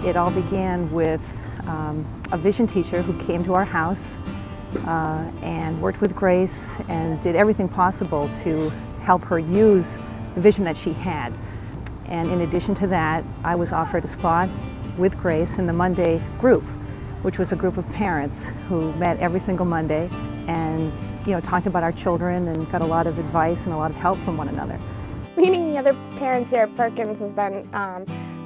It all began with a vision teacher who came to our house and worked with Grace and did everything possible to help her use the vision that she had. And in addition to that, I was offered a spot with Grace in the Monday group, which was a group of parents who met every single Monday and talked about our children and got a lot of advice and a lot of help from one another. Meeting the other parents here at Perkins has been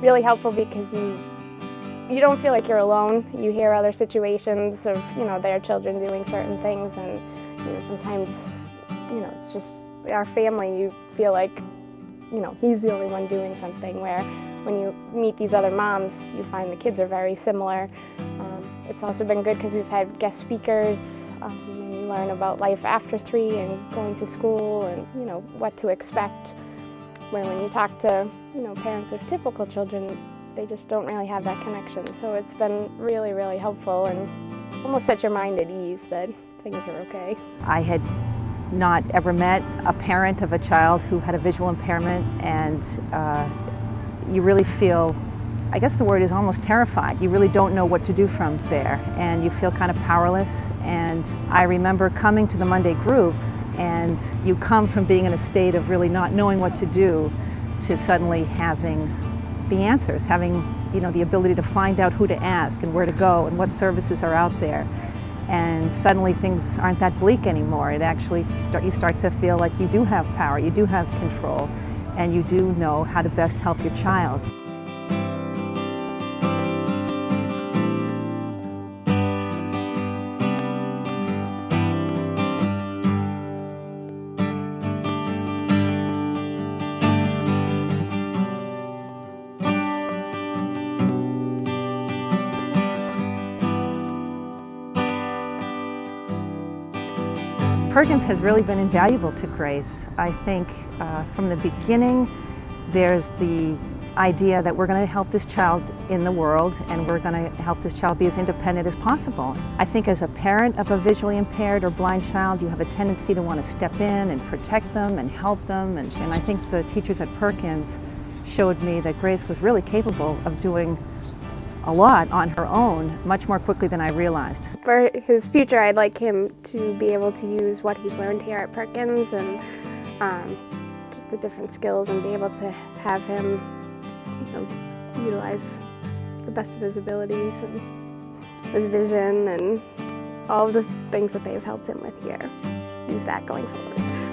really helpful because you don't feel like you're alone. You hear other situations of their children doing certain things, and sometimes it's just our family. You feel like he's the only one doing something, where when you meet these other moms, you find the kids are very similar. It's also been good because we've had guest speakers, and you learn about life after 3 and going to school and what to expect. When you talk to parents of typical children, they just don't really have that connection. So it's been really, really helpful and almost set your mind at ease that things are okay. I had not ever met a parent of a child who had a visual impairment, and you really feel, I guess the word is almost terrified. You really don't know what to do from there, and you feel kind of powerless. And I remember coming to the Monday group, and you come from being in a state of really not knowing what to do to suddenly having the answers, having the ability to find out who to ask and where to go and what services are out there. And suddenly things aren't that bleak anymore. It actually you start to feel like you do have power, you do have control, and you do know how to best help your child. Perkins has really been invaluable to Grace. I think from the beginning, there's the idea that we're going to help this child in the world, and we're going to help this child be as independent as possible. I think as a parent of a visually impaired or blind child, you have a tendency to want to step in and protect them and help them. And I think the teachers at Perkins showed me that Grace was really capable of doing a lot on her own, much more quickly than I realized. For his future, I'd like him to be able to use what he's learned here at Perkins and just the different skills, and be able to have him utilize the best of his abilities and his vision and all of the things that they've helped him with here. Use that going forward.